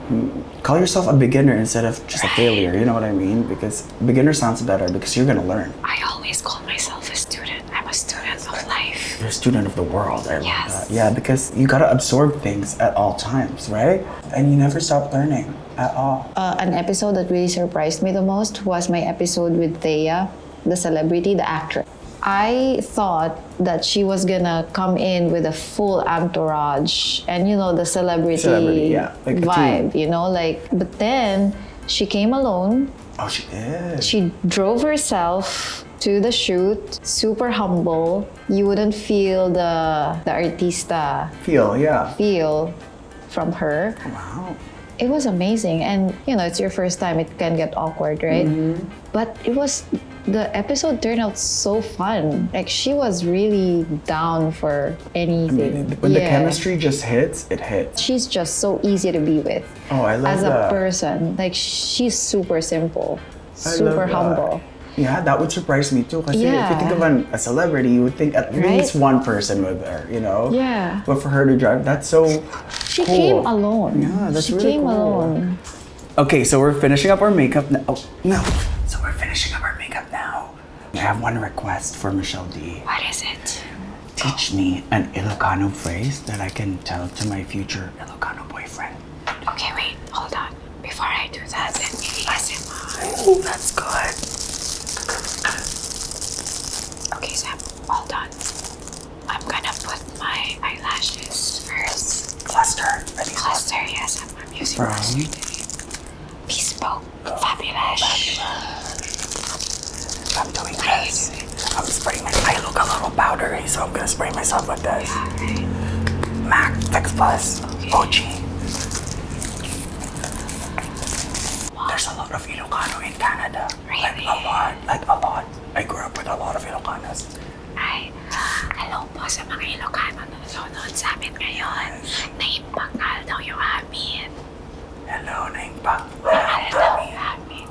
Speaker 3: call yourself a beginner instead of just a failure, you know what I mean? Because beginner sounds better because you're gonna learn.
Speaker 2: I always call myself a student. I'm a student of life.
Speaker 3: You're a student of the world. I love
Speaker 2: Yes.
Speaker 3: that. Yeah, because you gotta absorb things at all times, right? And you never stop learning at all.
Speaker 4: An episode that really surprised me the most was my episode with Thea, the celebrity, the actress. I thought that she was gonna come in with a full entourage and the celebrity,
Speaker 3: yeah, like a
Speaker 4: vibe,
Speaker 3: team.
Speaker 4: but then she came alone.
Speaker 3: Oh, she is.
Speaker 4: She drove herself to the shoot, super humble. You wouldn't feel the artista feel from her.
Speaker 3: Wow.
Speaker 4: It was amazing, and it's your first time, it can get awkward, right? But the episode turned out so fun. Like she was really down for anything.
Speaker 3: When the chemistry just hits, it hits.
Speaker 4: She's just so easy to be with.
Speaker 3: Oh, I love
Speaker 4: As
Speaker 3: that.
Speaker 4: a person, like she's super simple,
Speaker 3: I
Speaker 4: super
Speaker 3: love that.
Speaker 4: humble.
Speaker 3: Yeah, that would surprise me too. Because if you
Speaker 4: Yeah.
Speaker 3: think of a celebrity, you would think at
Speaker 4: Right?
Speaker 3: least one person with her,
Speaker 4: Yeah.
Speaker 3: But for her to drive, that's so
Speaker 4: She
Speaker 3: cool.
Speaker 4: came alone.
Speaker 3: Yeah, that's
Speaker 4: she
Speaker 3: really
Speaker 4: came
Speaker 3: cool.
Speaker 4: alone.
Speaker 3: Okay, so we're finishing up our makeup now. Oh, no. So we're finishing up our makeup now. I have one request for Michelle D.
Speaker 2: What is it?
Speaker 3: Teach me an Ilocano phrase that I can tell to my future Ilocano boyfriend.
Speaker 2: Okay, wait, hold on. Before I do that, let me ASMR.
Speaker 3: Oh, that's good.
Speaker 2: Okay, Sam, hold on. I'm gonna put my eyelashes first.
Speaker 3: Cluster. Are these
Speaker 2: Cluster, yes, I'm using
Speaker 3: From?
Speaker 2: cluster today. Bespoke, fabulous.
Speaker 3: I'm doing this. I'm spraying I look a little powdery, so I'm gonna spray myself with this.
Speaker 2: Alright.
Speaker 3: MAC Fix Plus OG. There's a lot of Ilocano in Canada.
Speaker 2: Really?
Speaker 3: Like a lot. I grew up with a lot of Ilocanos.
Speaker 2: Ay, alam po sa mga Ilocano na nanonood sa amin ngayon, naimpakal daw yung amin.
Speaker 3: Hello, Naimpak.
Speaker 2: Daw yung amin.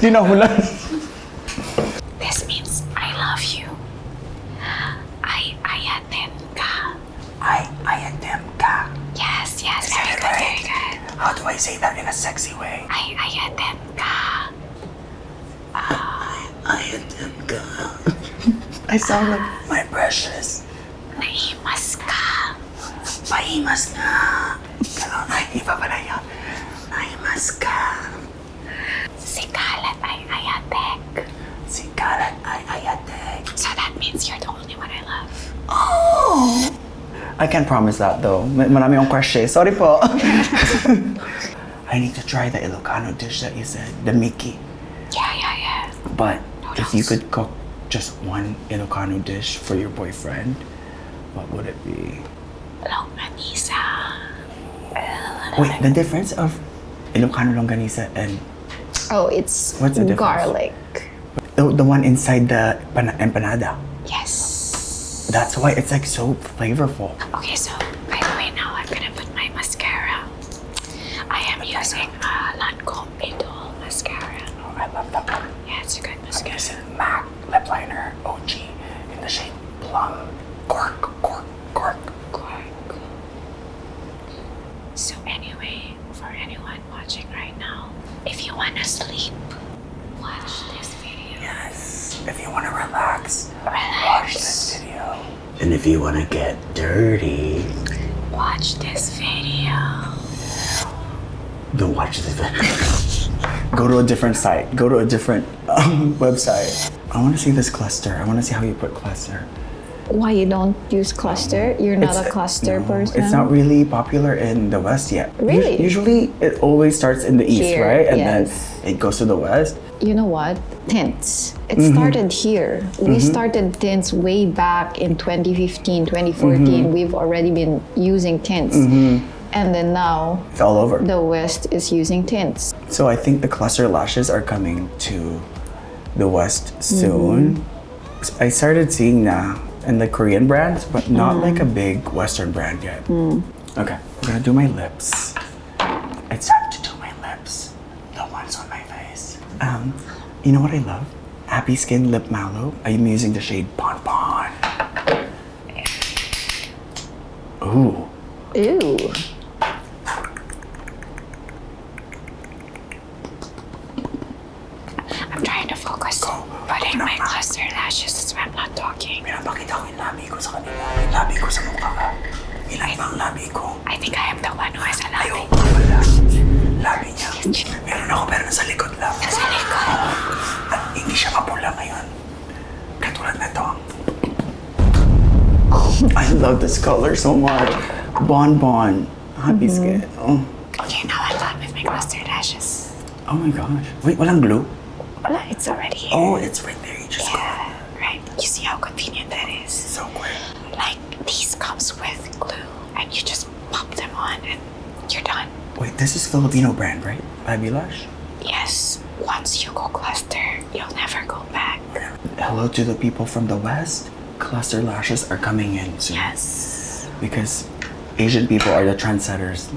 Speaker 3: Di na hula.
Speaker 2: This means I love you. Ayaten ka.
Speaker 3: Ayatem ka.
Speaker 2: Yes,
Speaker 3: Is
Speaker 2: very
Speaker 3: that
Speaker 2: good,
Speaker 3: right?
Speaker 2: very good.
Speaker 3: How do I say that in a sexy way?
Speaker 2: Ayaten ka.
Speaker 3: Ayatem ka. I sound like my precious.
Speaker 2: Naimas ka.
Speaker 3: My
Speaker 1: Nahimas nga. Ganon. Ay, iba pala yun. Nahimas ka.
Speaker 2: Si Kalat ay ayatek.
Speaker 1: Si Karat ay ayatek.
Speaker 2: So that means you're the only one I love.
Speaker 1: Oh!
Speaker 3: I can't promise that though. Marami akong crush eh. Sorry po. I need to try the Ilocano dish that you said, the Mickey.
Speaker 2: Yeah.
Speaker 3: But if you could cook just one Ilocano dish for your boyfriend, what would it be?
Speaker 2: Longganisa.
Speaker 3: Wait, the difference of Ilocano longganisa and
Speaker 4: Oh, it's
Speaker 3: What's the difference?
Speaker 4: garlic.
Speaker 3: the one inside the empanada.
Speaker 2: Yes.
Speaker 3: That's why it's like so flavorful.
Speaker 2: Okay, so by the way, now I'm gonna put my mascara. I am using Lancome Idol mascara.
Speaker 1: Oh, I love that one.
Speaker 2: Yeah, it's a good mascara.
Speaker 1: This is MAC lip liner OG in the shade Plum. Cork.
Speaker 2: So anyway, for anyone watching right now, if you wanna sleep, watch this video.
Speaker 1: Yes. If you want to relax,
Speaker 2: Relax.
Speaker 1: watch this video. And if you want to get dirty,
Speaker 2: Watch this video.
Speaker 1: don't watch this video.
Speaker 3: Go to a different site. Go to a different website. I want to see this cluster. I want to see how you put cluster.
Speaker 4: Why you don't use cluster? You're not a cluster
Speaker 3: no,
Speaker 4: person?
Speaker 3: It's not really popular in the West yet.
Speaker 4: Really?
Speaker 3: Usually, it always starts in the East,
Speaker 4: Here,
Speaker 3: right? And
Speaker 4: yes.
Speaker 3: then it goes to the West.
Speaker 4: You know what? Tints. It started here. We started tints way back in 2015, 2014. We've already been using tints. And then now,
Speaker 3: It's all over.
Speaker 4: the West is using tints.
Speaker 3: So I think the cluster lashes are coming to the West soon. I started seeing now in the Korean brands, but not like a big Western brand yet. Okay, I'm gonna do my lips.
Speaker 1: It's time to do my lips. The ones on my face.
Speaker 3: You know what I love? Happy Skin Lip Mallow. I'm using the shade Bon Bon. Ooh.
Speaker 4: Ew.
Speaker 2: I'm trying to focus. Putting my cluster lashes, that's why I'm not talking.
Speaker 1: Pinapakita ko yung labi ko sa kanila. Yung labi ko sa mukha ka. Ilan ibang labi ko.
Speaker 2: I think I am the one who has a labi.
Speaker 1: Ayaw pa pala. Labi niya. Meron ako pero nasa likod lang.
Speaker 2: Nasa likod.
Speaker 1: At hindi siya mapula ngayon. Katulad na to.
Speaker 3: I love this color so much. Bon Bon. Happy Skin. Oh.
Speaker 2: Okay, now I'm done with my cluster lashes.
Speaker 3: Oh my gosh. Wait, walang glue?
Speaker 2: Wala, it's already here.
Speaker 1: Oh, it's right there. You just go.
Speaker 2: Yeah, right. You see how convenient that is?
Speaker 1: So quick.
Speaker 2: Like, these comes with glue, and you just pop them on, and you're done.
Speaker 3: Wait, this is Filipino brand, right? Baby Lash?
Speaker 2: Yes, once you go cluster, you'll never go back.
Speaker 3: Hello to the people from the West. Cluster lashes are coming in soon.
Speaker 2: Yes.
Speaker 3: Because Asian people are the trendsetters.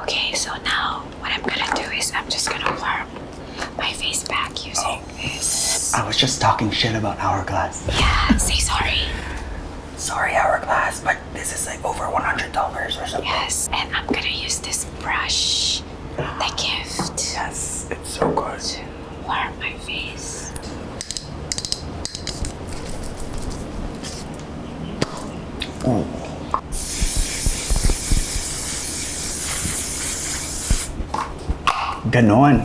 Speaker 2: Okay, so now what I'm gonna do is I'm just gonna warm my face back using this.
Speaker 3: I was just talking shit about Hourglass.
Speaker 2: Yeah, say sorry.
Speaker 1: Sorry, Hourglass, but this is like over $100 or something.
Speaker 2: Yes, and I'm gonna use this brush, the gift,
Speaker 3: Yes, it's so good.
Speaker 2: to warm my face.
Speaker 3: Oh. Ganon.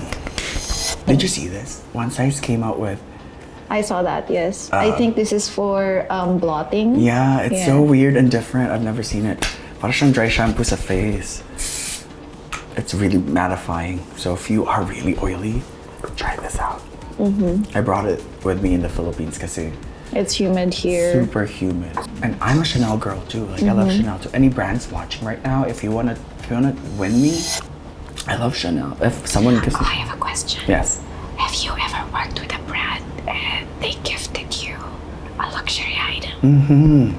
Speaker 3: Did you see this? One Size came out with,
Speaker 4: I saw that, yes. I think this is for blotting.
Speaker 3: yeah, it's so weird and different. I've never seen it. Para siyang dry shampoo sa face. It's really mattifying. So if you are really oily, try this out. I brought it with me in the Philippines kasi
Speaker 4: It's humid here.
Speaker 3: super humid. And I'm a Chanel girl too. Like I love Chanel too. Any brands watching right now, if you wanna win me, I love Chanel. If someone gives
Speaker 2: Oh,
Speaker 3: me,
Speaker 2: I have a question.
Speaker 3: yes.
Speaker 2: Have you ever worked with a brand and they gifted you a luxury item?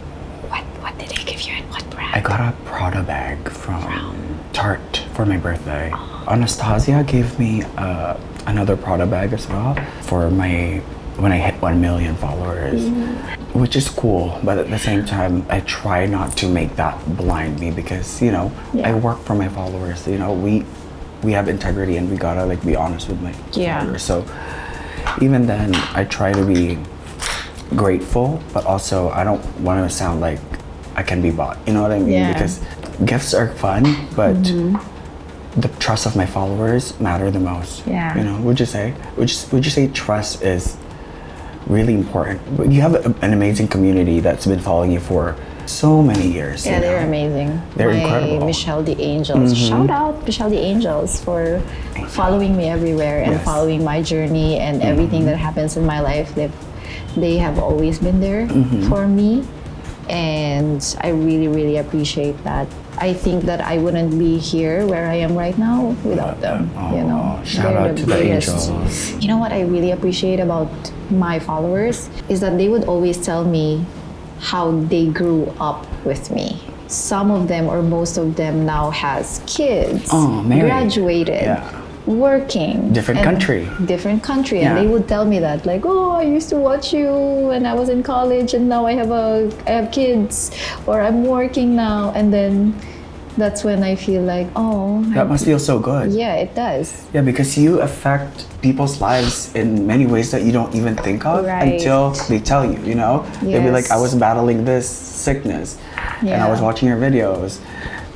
Speaker 2: What did they give you and what brand?
Speaker 3: I got a Prada bag from Tarte for my birthday. Anastasia gave me another Prada bag as well for my when I hit 1 million followers, which is cool. But at the same time, I try not to make that blind me because I work for my followers. We have integrity and we gotta like be honest with my followers. So even then, I try to be grateful, but also I don't want to sound like I can be bought. You know what I mean?
Speaker 4: Yeah.
Speaker 3: Because gifts are fun, but the trust of my followers matter the most.
Speaker 4: Yeah.
Speaker 3: You know, would you say trust is really important? You have an amazing community that's been following you for so many years.
Speaker 4: Yeah,
Speaker 3: you
Speaker 4: they're
Speaker 3: know?
Speaker 4: amazing.
Speaker 3: They're
Speaker 4: My
Speaker 3: incredible.
Speaker 4: Michelle the Angels. Shout out Michelle the Angels for following me everywhere and
Speaker 3: Yes.
Speaker 4: following my journey and everything that happens in my life. They have always been there for me, and I really, really appreciate that. I think that I wouldn't be here where I am right now without them. You know,
Speaker 3: Shout
Speaker 4: They're
Speaker 3: out to the
Speaker 4: biggest.
Speaker 3: angels.
Speaker 4: You know what I really appreciate about my followers is that they would always tell me how they grew up with me. Some of them or most of them now has kids,
Speaker 3: Married.
Speaker 4: graduated,
Speaker 3: Yeah.
Speaker 4: working.
Speaker 3: Different
Speaker 4: and
Speaker 3: country.
Speaker 4: Different country.
Speaker 3: Yeah.
Speaker 4: And they would tell me that like, oh, I used to watch you when I was in college and now I have kids, or I'm working now. And then that's when I feel like, oh,
Speaker 3: That must feel so good.
Speaker 4: yeah, it does.
Speaker 3: Yeah, because you affect people's lives in many ways that you don't even think of
Speaker 4: Right.
Speaker 3: until they tell you, you know? They'll be like,
Speaker 4: Yes.
Speaker 3: I was battling this sickness and I
Speaker 4: Yeah.
Speaker 3: was watching your videos.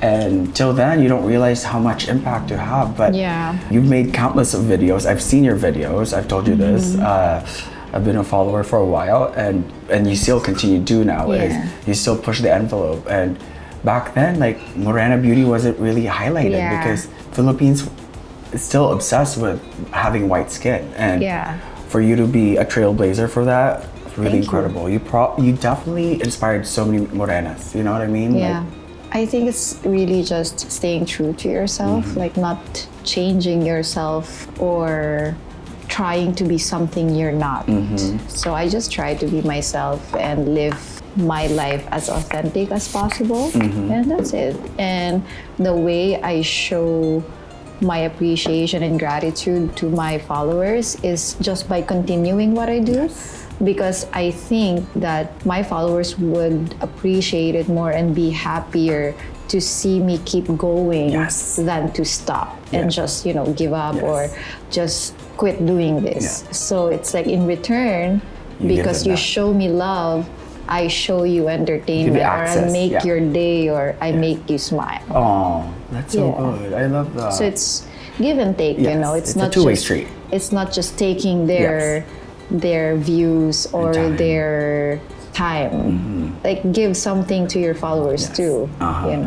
Speaker 3: And till then, you don't realize how much impact you have. But
Speaker 4: Yeah.
Speaker 3: you've made countless of videos. I've seen your videos. I've told you this.
Speaker 4: Mm-hmm.
Speaker 3: I've been a follower for a while, and you still continue to do now. Is
Speaker 4: Yeah.
Speaker 3: you still push the envelope. And back then, like, Morena Beauty wasn't really highlighted
Speaker 4: Yeah.
Speaker 3: because Philippines is still obsessed with having white skin. And
Speaker 4: Yeah.
Speaker 3: for you to be a trailblazer for that, really
Speaker 4: Thank you.
Speaker 3: incredible. You definitely inspired so many Morenas. You know what I mean?
Speaker 4: Yeah.
Speaker 3: Like,
Speaker 4: I think it's really just staying true to yourself, like not changing yourself or trying to be something you're not. So I just try to be myself and live my life as authentic as possible, and that's it. And the way I show my appreciation and gratitude to my followers is just by continuing what I do. Because I think that my followers would appreciate it more and be happier to see me keep going
Speaker 3: Yes.
Speaker 4: than to stop and
Speaker 3: Yeah.
Speaker 4: just, give up
Speaker 3: Yes.
Speaker 4: or just quit doing this.
Speaker 3: Yeah.
Speaker 4: So it's like in return,
Speaker 3: You give
Speaker 4: because
Speaker 3: them
Speaker 4: you
Speaker 3: that.
Speaker 4: show me love, I show you entertainment, or I
Speaker 3: access,
Speaker 4: make
Speaker 3: yeah.
Speaker 4: your day, or I make you smile.
Speaker 3: oh, that's so
Speaker 4: Yeah.
Speaker 3: good. I love that.
Speaker 4: So it's give and take,
Speaker 3: Yes,
Speaker 4: It's
Speaker 3: it's a
Speaker 4: not
Speaker 3: two-way
Speaker 4: just,
Speaker 3: street.
Speaker 4: It's not just taking their views or
Speaker 3: time.
Speaker 4: their time. Like give something to your followers too.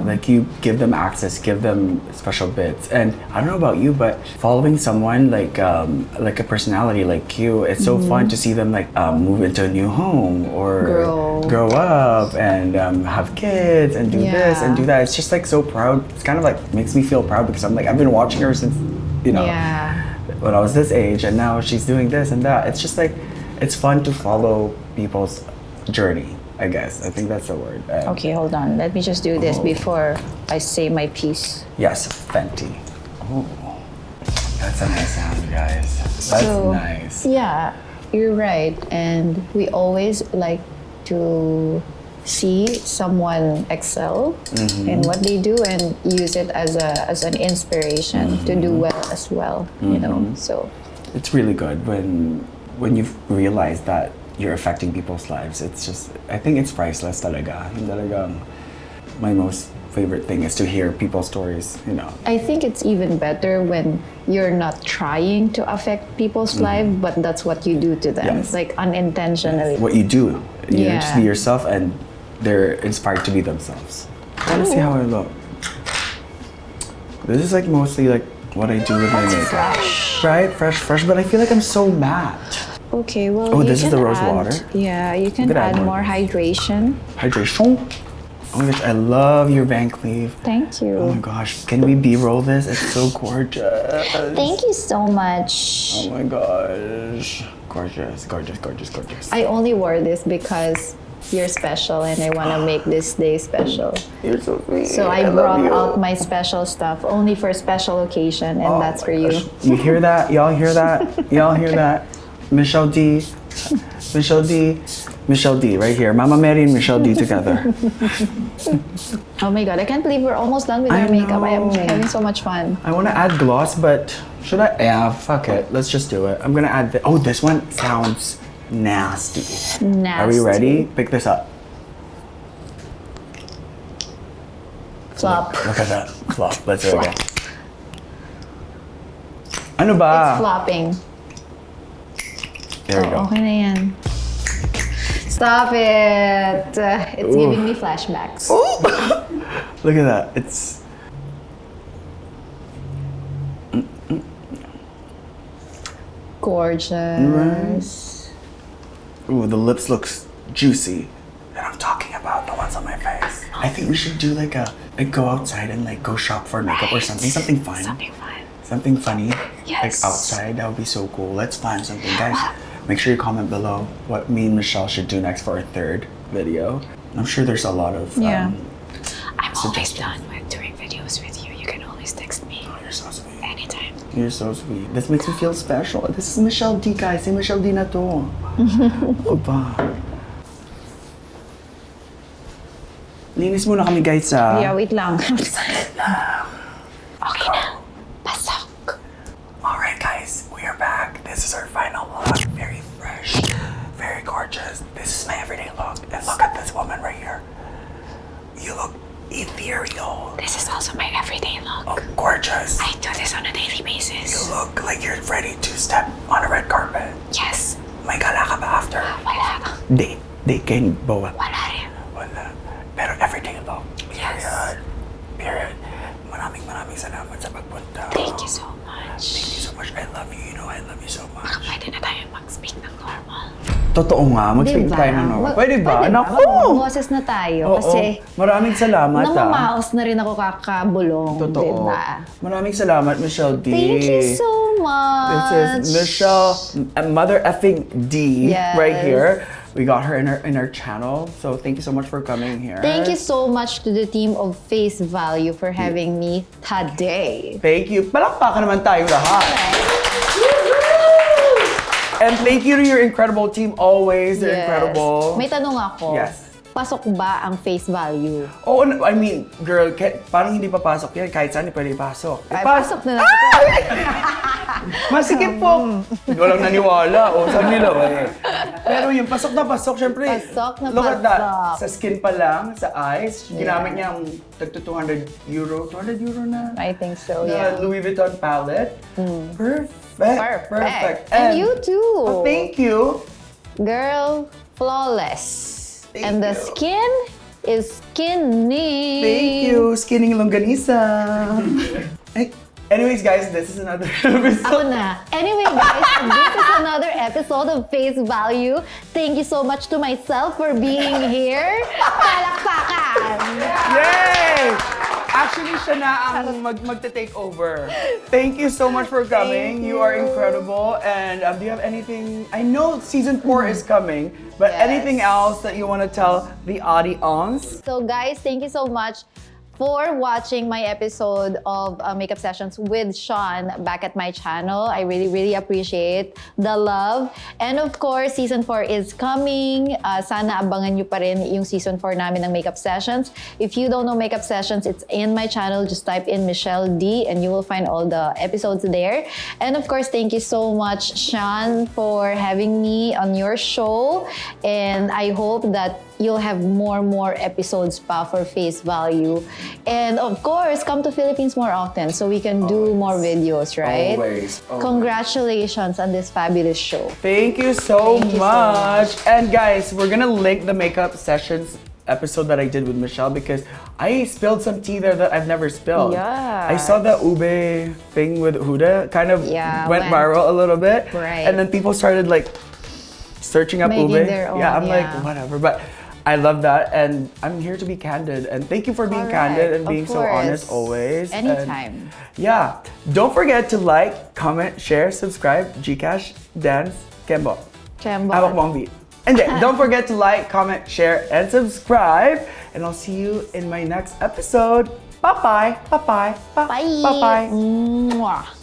Speaker 3: Like you give them access, give them special bits. And I don't know about you, but following someone like a personality like you, it's so fun to see them like move into a new home or grow up and have kids and do this and do that. It's just like so proud. It's kind of like makes me feel proud because I'm like I've been watching her since when I was this age, and now she's doing this and that. It's just like it's fun to follow people's journey, I guess. I think that's the word.
Speaker 4: Okay, hold on. Let me just do this before I say my piece.
Speaker 3: Yes, Fenty. Oh, that's a nice sound, guys. That's
Speaker 4: So,
Speaker 3: nice.
Speaker 4: Yeah, you're right. And we always like to see someone excel in what they do and use it as an inspiration to do well as well. So
Speaker 3: It's really good when you realize that you're affecting people's lives. It's just, I think it's priceless talaga. Yung talagang my most favorite thing is to hear people's stories,
Speaker 4: I think it's even better when you're not trying to affect people's life, but that's what you do to them,
Speaker 3: Yes.
Speaker 4: like unintentionally.
Speaker 3: What you do, just be
Speaker 4: Yeah.
Speaker 3: yourself and they're inspired to be themselves. I wanna see how I look. This is like mostly like what I do with my makeup.
Speaker 4: Fresh.
Speaker 3: Right? Fresh, but I feel like I'm so matte.
Speaker 4: Okay, well,
Speaker 3: Oh,
Speaker 4: you
Speaker 3: this is
Speaker 4: can
Speaker 3: the rose
Speaker 4: add-
Speaker 3: water?
Speaker 4: Yeah, you can
Speaker 3: could add
Speaker 4: add
Speaker 3: more
Speaker 4: more
Speaker 3: of this.
Speaker 4: hydration.
Speaker 3: Hydration. Oh my gosh, I love your Van Cleave.
Speaker 4: Thank you.
Speaker 3: Oh my gosh, can we B-roll this? It's so gorgeous.
Speaker 4: Thank you so much.
Speaker 3: Oh my gosh. Gorgeous.
Speaker 4: I only wore this because you're special and I want to make this day special.
Speaker 3: You're so sweet.
Speaker 4: So I
Speaker 3: love
Speaker 4: brought
Speaker 3: you.
Speaker 4: out my special stuff only for special occasion, and
Speaker 3: Oh
Speaker 4: that's
Speaker 3: my
Speaker 4: for you.
Speaker 3: gosh. You hear that? Y'all hear that? Y'all hear that? Michelle D, right here. Mama Mary and Michelle D together.
Speaker 4: Oh my god, I can't believe we're almost done with
Speaker 3: I
Speaker 4: our makeup. I am
Speaker 3: know.
Speaker 4: having so much fun.
Speaker 3: I want to add gloss, but should I? Yeah, fuck it. Let's just do it. I'm gonna add oh, this one sounds nasty. Are we ready? Pick this up.
Speaker 4: Flop.
Speaker 3: Look at that. Flop. Let's do it again. Ano ba?
Speaker 4: It's flopping.
Speaker 3: There we go.
Speaker 4: Okay na yan. Stop it. It's giving me flashbacks.
Speaker 3: Look at that. It's...
Speaker 4: Gorgeous.
Speaker 3: Ooh, the lips looks juicy. And I'm talking about the ones on my face. I think we should do like go outside and like go shop for makeup or something. Something fun.
Speaker 2: Something fun.
Speaker 3: Something funny.
Speaker 2: Yes.
Speaker 3: Like outside. That would be so cool. Let's plan something. Guys, make sure you comment below what me and Michelle should do next for our third video. I'm sure there's a lot of
Speaker 4: Yeah.
Speaker 2: I'm always
Speaker 3: suggestions.
Speaker 2: done with doing videos with you. You can always text me
Speaker 3: Oh, you're so sweet.
Speaker 2: anytime.
Speaker 3: You're so sweet. This makes me feel special. This is Michelle D, guys. Si Michelle D na to. Opa. Linis muna kami, guys,
Speaker 4: Yeah, wait lang.
Speaker 2: Okay na. Pasok.
Speaker 1: Alright guys, we are back. This is our final look. Very fresh, very gorgeous. This is my everyday look. And look at this woman right here. You look ethereal.
Speaker 2: This is also my everyday look.
Speaker 1: Oh, gorgeous.
Speaker 2: I do this on a daily
Speaker 1: You
Speaker 2: basis.
Speaker 1: look like you're ready to step on a red carpet.
Speaker 2: Yes.
Speaker 1: May gala ka ba after?
Speaker 2: Wala.
Speaker 3: Date. Date kayo ni Boa.
Speaker 2: Wala rin.
Speaker 1: Wala. Pero everyday look.
Speaker 2: Yes.
Speaker 1: Period. Maraming salamat sa pagpunta.
Speaker 2: Thank you so much.
Speaker 1: Thank you so much. I love you. You know I love you so much.
Speaker 2: Pwede na tayo mag-speak ng normal.
Speaker 3: Totoo nga, mag-speak tayo ng normal. Pwede ba?
Speaker 4: Pwede
Speaker 3: Naku!
Speaker 4: Boses na tayo.
Speaker 3: Oo.
Speaker 4: Kasi
Speaker 3: Maraming salamat,
Speaker 4: namamaos na rin ako kakabulong.
Speaker 3: Totoo.
Speaker 4: Diba?
Speaker 3: Maraming salamat, Michelle D.
Speaker 4: Thank you so much.
Speaker 3: This is Michelle, Mother effing D,
Speaker 4: Yes.
Speaker 3: right here. We got her in our channel, so thank you so much for coming here.
Speaker 4: Thank you so much to the team of Face Value for having me today.
Speaker 3: Thank you. Palakpakan naman tayong lahat. And thank you to your incredible team always. They're
Speaker 4: Yes.
Speaker 3: incredible.
Speaker 4: May tanong ako.
Speaker 3: Yes.
Speaker 4: Pasok ba ang face value?
Speaker 3: Oh, I mean, girl, parang hindi papasok yan. Kahit saan, pwede ipasok.
Speaker 4: Ay, pasok na natin.
Speaker 3: Masikip po. Walang naniwala. O, saan nila eh. Pero yung pasok na pasok, syempre.
Speaker 4: Pasok na
Speaker 3: look at that.
Speaker 4: pasok.
Speaker 3: Sa skin pa lang, sa eyes, ginamit
Speaker 4: Yeah.
Speaker 3: niya ang tagto 200 euro. 200 euro na.
Speaker 4: I think so,
Speaker 3: Na
Speaker 4: yeah.
Speaker 3: Louis Vuitton palette. Perfect.
Speaker 4: Perfect. And you too.
Speaker 3: Oh, thank you.
Speaker 4: Girl, flawless.
Speaker 3: Thank
Speaker 4: and the
Speaker 3: you.
Speaker 4: skin is skinny.
Speaker 3: Thank you, Skinning Longganisa. Anyways, guys, this is another episode.
Speaker 4: Ako na. Anyway, guys, this is another episode of Face Value. Thank you so much to myself for being here. Palakpakan!
Speaker 3: Yay! Actually, siya na ang magte-take over. Thank you so much for coming.
Speaker 4: Thank
Speaker 3: You are
Speaker 4: you.
Speaker 3: incredible. And do you have anything? I know season 4 is coming, but
Speaker 4: Yes.
Speaker 3: anything else that you want to tell the audience?
Speaker 4: So guys, thank you so much for watching my episode of Makeup Sessions with Sean back at my channel. I really, really appreciate the love. And of course, Season 4 is coming. Sana abangan nyo pa rin yung Season 4 namin ng Makeup Sessions. If you don't know Makeup Sessions, it's in my channel. Just type in Michelle D and you will find all the episodes there. And of course, thank you so much, Sean, for having me on your show. And I hope that you'll have more episodes pa for Face Value. And of course, come to Philippines more often so we can do more videos, right?
Speaker 3: Always.
Speaker 4: Congratulations on this fabulous show.
Speaker 3: Thank you so
Speaker 4: Thank you so
Speaker 3: much. And guys, we're gonna link the Makeup Sessions episode that I did with Michelle because I spilled some tea there that I've never spilled.
Speaker 4: Yeah.
Speaker 3: I saw the ube thing with Huda kind of
Speaker 4: Yeah,
Speaker 3: went
Speaker 4: went.
Speaker 3: viral a little bit.
Speaker 4: Right.
Speaker 3: And then people started like searching up
Speaker 4: Making
Speaker 3: ube.
Speaker 4: their own,
Speaker 3: yeah, I'm like,
Speaker 4: yeah.
Speaker 3: whatever. But I love that and I'm here to be candid. And thank you for being candid and
Speaker 4: Correct,
Speaker 3: being
Speaker 4: of
Speaker 3: so honest
Speaker 4: course.
Speaker 3: always. And
Speaker 4: Anytime.
Speaker 3: yeah. Don't forget to like, comment, share, subscribe, Gcash, Dance, Kembo.
Speaker 4: Chembo.
Speaker 3: Hawak mo ang beat. And then, don't forget to like, comment, share, and subscribe. And I'll see you in my next episode. Bye-bye. Bye-bye.
Speaker 4: Bye.
Speaker 3: Bye-bye.
Speaker 4: Mwah.